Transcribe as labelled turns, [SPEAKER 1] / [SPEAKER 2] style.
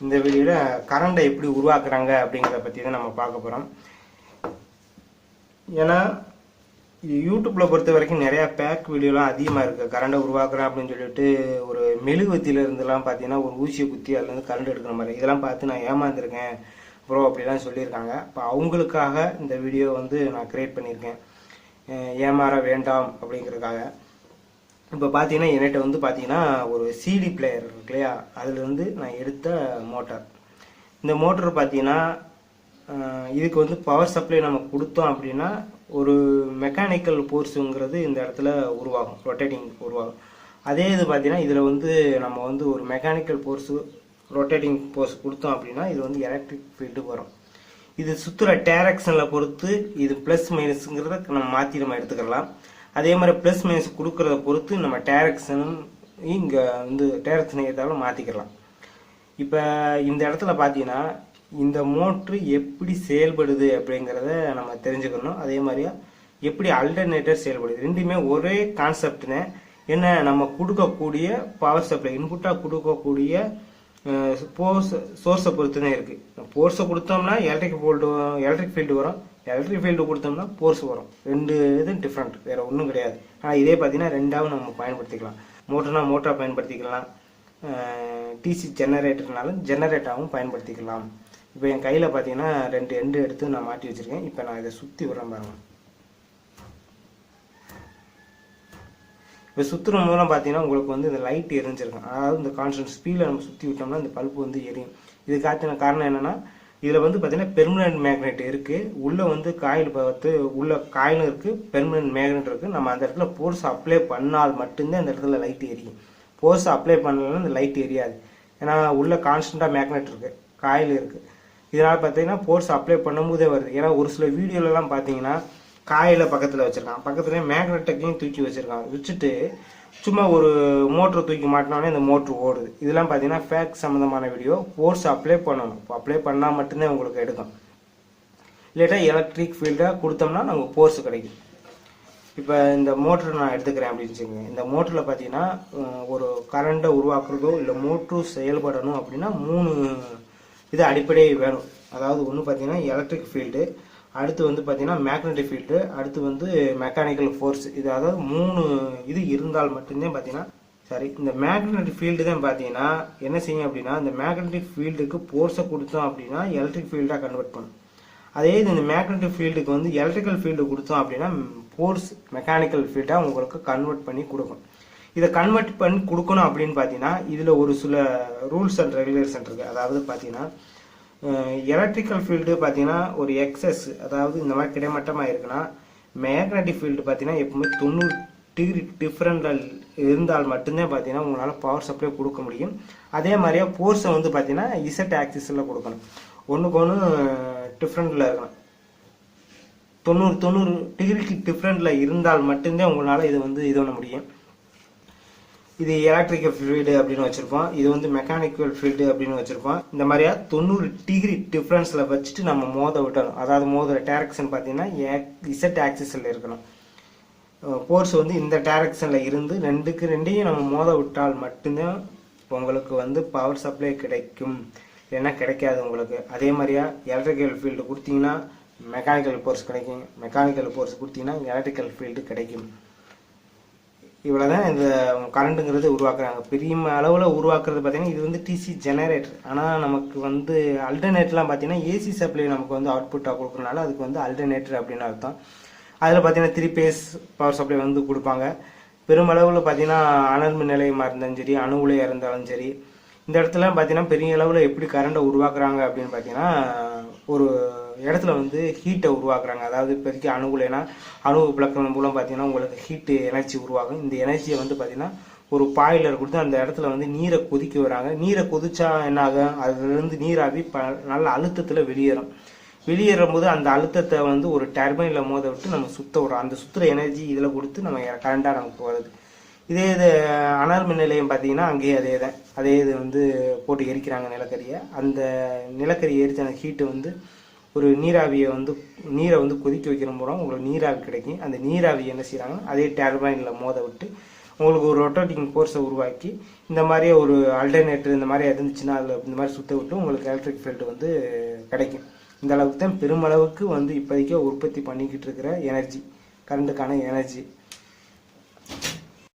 [SPEAKER 1] இந்த வீடியோவில் கரண்டை எப்படி உருவாக்குறாங்க அப்படிங்கிறத பற்றி தான் நம்ம பார்க்க போகிறோம். ஏன்னா யூடியூப்பில் பொறுத்த வரைக்கும் நிறையா பேக் வீடியோலாம் அதிகமாக இருக்குது. கரண்டை உருவாக்குறேன் அப்படின்னு சொல்லிட்டு ஒரு மெழுகுவத்தியிலேருந்துலாம் பார்த்தீங்கன்னா ஒரு ஊசியை குத்தி அதுலேருந்து கரண்ட் எடுக்கிற மாதிரி இதெல்லாம் பார்த்து நான் ஏமாந்துருக்கேன் ப்ரோ அப்படிலாம் சொல்லியிருக்காங்க. இப்போ அவங்களுக்காக இந்த வீடியோ வந்து நான் க்ரியேட் பண்ணியிருக்கேன், ஏமாற வேண்டாம் அப்படிங்கிறதுக்காக. இப்போ பார்த்தீங்கன்னா என்கிட்ட வந்து பார்த்தீங்கன்னா ஒரு சிடி பிளேயர் இருக்கு இல்லையா, அதுலேருந்து நான் எடுத்த மோட்டார். இந்த மோட்டர் பார்த்தீங்கன்னா இதுக்கு வந்து பவர் சப்ளை நம்ம கொடுத்தோம் அப்படின்னா ஒரு மெக்கானிக்கல் ஃபோர்ஸுங்கிறது இந்த இடத்துல உருவாகும், ரொட்டேட்டிங் உருவாகும். அதே இது பார்த்தீங்கன்னா இதில் வந்து நம்ம வந்து ஒரு மெக்கானிக்கல் ஃபோர்ஸு ரொட்டேட்டிங் ஃபோர்ஸ் கொடுத்தோம் அப்படின்னா இது வந்து எலக்ட்ரிக் ஃபீல்டு வரும். இது சுற்றுற டேரக்ஷனில் பொறுத்து இது ப்ளஸ் மைனஸுங்கிறத நம்ம மாற்றி நம்ம எடுத்துக்கலாம். அதே மாதிரி ப்ளஸ் மைனஸ் கொடுக்கறத பொறுத்து நம்ம டேரக்ஷனும் இங்கே வந்து டேரக்ஷன் ஏற்றாலும் மாற்றிக்கலாம். இப்போ இந்த இடத்துல பார்த்தீங்கன்னா இந்த மோட்ரு எப்படி செயல்படுது அப்படிங்கிறத நம்ம தெரிஞ்சுக்கணும். அதே மாதிரியா எப்படி அல்டர்னேட்டர் செயல்படுது, ரெண்டுமே ஒரே கான்செப்ட்னு. என்ன, நம்ம கொடுக்கக்கூடிய பவர் சப்ளை இன்புட்டாக கொடுக்கக்கூடிய சோர்ஸை பொறுத்து தான் இருக்குது. ஃபோர்ஸை கொடுத்தோம்னா எலக்ட்ரிக் ஃபீல்டு வரும், எலக்ட்ரிக் ஃபீல்டு கொடுத்தோம்னா ஃபோர்ஸ் வரும். ரெண்டு இது டிஃப்ரெண்ட், வேறு ஒன்றும் கிடையாது. ஆனால் இதே பார்த்தீங்கன்னா ரெண்டாவது நம்ம பயன்படுத்திக்கலாம். மோட்டர்னா மோட்டராக பயன்படுத்திக்கலாம், டிசி ஜெனரேட்டர்னாலும் ஜெனரேட்டராகவும் பயன்படுத்திக்கலாம். இப்போ என் கையில் பார்த்தீங்கன்னா ரெண்டு எண்டு எடுத்து நான் மாட்டி வச்சுருக்கேன். இப்போ நான் இதை சுற்றி விடுறேன் பாருங்கள். இப்போ சுற்றுற மூலம் பார்த்தீங்கன்னா உங்களுக்கு வந்து இந்த லைட் எரிஞ்சிருக்கும். அதாவது இந்த கான்ஸ்டன்ட் ஸ்பீடில் நம்ம சுற்றி விட்டோம்னா இந்த பல்பு வந்து எரியும். இது காரணம் என்னென்னா இதில் வந்து பார்த்தீங்கன்னா பெர்மனன்ட் மேக்னெட் இருக்குது. உள்ளே வந்து காயில் பார்த்து உள்ள காயிலும் இருக்குது, பெர்மனன்ட் மேக்னெட் இருக்குது. நம்ம அந்த இடத்துல ஃபோர்ஸ் அப்ளை பண்ணால் மட்டும்தான் அந்த இடத்துல லைட் எரியும். ஃபோர்ஸ் அப்ளை பண்ணலன்னா இந்த லைட் எரியாது. ஏன்னா உள்ள கான்ஸ்டண்ட்டாக மேக்னெட் இருக்குது, காயில் இருக்குது. இதனால் பார்த்தீங்கன்னா ஃபோர்ஸ் அப்ளை பண்ணும்போதே வருது. ஏன்னா ஒரு சில வீடியோலலாம் பார்த்தீங்கன்னா காயில பக்கத்தில் வச்சுருக்கான், பக்கத்துலேயே மேக்னெட்டையும் தூக்கி வச்சுருக்கான். வச்சுட்டு சும்மா ஒரு மோட்ரு தூக்கி மாட்டினோடனே இந்த மோட்ரு ஓடுது. இதெல்லாம் பார்த்தீங்கன்னா ஃபேக் சம்மந்தமான வீடியோ. ஃபோர்ஸ் அப்ளை பண்ணணும், அப்ளை பண்ணால் மட்டும்தான் உங்களுக்கு எடுக்கும். இல்லாட்டா எலக்ட்ரிக் ஃபீல்டாக கொடுத்தோம்னா நமக்கு ஃபோர்ஸ் கிடைக்கும். இப்போ இந்த மோட்ரு நான் எடுத்துக்கிறேன் அப்படின்னு வச்சுக்கோங்க. இந்த மோட்டரில் பார்த்தீங்கன்னா ஒரு கரண்ட்டை உருவாக்குறதோ இல்லை மோட்ரு செயல்படணும் அப்படின்னா 3 இது அடிப்படை வேணும். அதாவது ஒன்று பார்த்தீங்கன்னா எலக்ட்ரிக் ஃபீல்டு, அடுத்து வந்து பார்த்தீங்கன்னா மேக்னெட்டிக் ஃபீல்டு, அடுத்து வந்து மெக்கானிக்கல் ஃபோர்ஸ். இது அதாவது 3 இது இருந்தால் மட்டும்தான் பார்த்தீங்கன்னா இந்த மேக்னெட்டிக் ஃபீல்டு தான் பார்த்தீங்கன்னா என்ன செய்யும் அப்படின்னா இந்த மேக்னெட்டிக் ஃபீல்டுக்கு ஃபோர்ஸை கொடுத்தோம் அப்படின்னா எலக்ட்ரிக் ஃபீல்டாக கன்வெர்ட் பண்ணும். அதே இந்த மேக்னெட்டிக் ஃபீல்டுக்கு வந்து எலக்ட்ரிக்கல் ஃபீல்டு கொடுத்தோம் அப்படின்னா ஃபோர்ஸ் மெக்கானிக்கல் ஃபீல்டாக உங்களுக்கு கன்வெர்ட் பண்ணி கொடுக்கும். இதை கன்வெர்ட் பண்ணி கொடுக்கணும் அப்படின்னு பார்த்தீங்கன்னா இதில் ஒரு சில ரூல்ஸ் அண்ட் ரெகுலேஷன் இருக்குது. அதாவது பார்த்தீங்கன்னா எலக்ட்ரிக்கல் ஃபீல்டு பார்த்தீங்கன்னா ஒரு எக்ஸஸ், அதாவது இந்த மாதிரி கிடைமட்டமாக இருக்குன்னா மேக்னெட்டிக் ஃபீல்டு பார்த்தீங்கன்னா எப்பவுமே 90 டிகிரி டிஃப்ரெண்டில் இருந்தால் மட்டும்தான் பார்த்தீங்கன்னா உங்களால் பவர் சப்ளை கொடுக்க முடியும். அதே மாதிரியா ஃபோர்ஸை வந்து பார்த்தீங்கன்னா இசட் ஆக்சிஸில் கொடுக்கணும், ஒன்றுக்கு ஒன்று டிஃப்ரெண்டில் இருக்கணும். 90 டிகிரிக்கு டிஃப்ரெண்டில் இருந்தால் மட்டும்தான் உங்களால் இது பண்ண முடியும். இது எலக்ட்ரிக்கல் ஃபீல்டு அப்படின்னு வச்சுருப்போம், இது வந்து மெக்கானிக்கல் ஃபீல்டு அப்படின்னு வச்சுருப்போம். இந்த மாதிரியா 90 டிகிரி டிஃப்ரென்ஸில் வச்சுட்டு நம்ம மோத விட்டணும். அதாவது மோதுற டேரக்ஷன் பார்த்தீங்கன்னா இசட் ஆக்சிஸில் இருக்கணும். ஃபோர்ஸ் வந்து இந்த டேரக்ஷனில் இருந்து ரெண்டையும் நம்ம மோத விட்டால் மட்டும்தான் உங்களுக்கு வந்து பவர் சப்ளை கிடைக்கும், இல்லைன்னா கிடைக்காது உங்களுக்கு. அதே மாதிரியா எலக்ட்ரிக்கல் ஃபீல்டு கொடுத்தீங்கன்னா மெக்கானிக்கல் ஃபோர்ஸ் கிடைக்கும், மெக்கானிக்கல் ஃபோர்ஸ் கொடுத்தீங்கன்னா எலக்ட்ரிக்கல் ஃபீல்டு கிடைக்கும். இவ்வளோதான் இந்த கரண்ட்டுங்கிறது உருவாக்குறாங்க. பெரிய அளவில் உருவாக்குறது பார்த்தீங்கன்னா இது வந்து டிசி ஜெனரேட்டர். ஆனால் நமக்கு வந்து அல்டர்னேட்டர்லாம் பார்த்தீங்கன்னா ஏசி சப்ளை நமக்கு வந்து அவுட்புட்டாக கொடுக்குறனால அதுக்கு வந்து அல்டர்னேட்டர் அப்படின்னு அர்த்தம். அதில் பார்த்தீங்கன்னா 3 பேஸ் பவர் சப்ளை வந்து கொடுப்பாங்க. பெருமளவில் பார்த்தீங்கன்னா அனல் மின் நிலையமாக இருந்தாலும் சரி, அணு உலையாக இருந்தாலும் சரி, இந்த இடத்துல பார்த்தீங்கன்னா பெரிய அளவில் எப்படி கரண்ட்டை உருவாக்குறாங்க அப்படின்னு பார்த்தீங்கன்னா ஒரு இடத்துல வந்து ஹீட்டை உருவாக்குறாங்க. அதாவது இப்போதைக்கு அணு உலைனா அணு பிளக்கின் மூலம் பார்த்தீங்கன்னா உங்களுக்கு ஹீட்டு எனர்ஜி உருவாகும். இந்த எனர்ஜியை வந்து பார்த்தீங்கன்னா ஒரு பாய்லர் கொடுத்து அந்த இடத்துல வந்து நீரை கொதிக்க வராங்க. நீரை கொதிச்சா என்ன ஆகும், அதுலேருந்து நீராவி நல்ல அழுத்தத்தில் வெளியேறும் போது அந்த அழுத்தத்தை வந்து ஒரு டர்பைனில் மோத விட்டு நம்ம சுத்த விடுறோம். அந்த சுற்றுற எனர்ஜி இதில் கொடுத்து நம்ம கரண்டாக நமக்கு வருது. இதே இது அனல் மின் நிலையம் பார்த்தீங்கன்னா அங்கேயே அதே இது வந்து போட்டு எரிக்கிறாங்க நிலக்கரியை. அந்த நிலக்கரி எரிச்ச அந்த ஹீட்டு வந்து ஒரு நீரை வந்து கொதிக்க வைக்கிற மூலம் உங்களுக்கு நீராவி கிடைக்கும். அந்த நீராவி என்ன செய்கிறாங்கன்னா அதே டர்பைனில் மோத விட்டு உங்களுக்கு ஒரு ரொட்டேட்டிங் ஃபோர்ஸை உருவாக்கி இந்த மாதிரி ஒரு ஆல்டர்னேட்டர் இந்த மாதிரி இருந்துச்சுன்னா அதில் இந்த மாதிரி சுத்த விட்டு உங்களுக்கு எலக்ட்ரிக் ஃபீல்டு வந்து கிடைக்கும். இந்த அளவுக்கு தான் பெருமளவுக்கு வந்து இப்போதைக்கு உற்பத்தி பண்ணிக்கிட்டு இருக்கிற எனர்ஜி, கரண்ட்டுக்கான எனர்ஜி.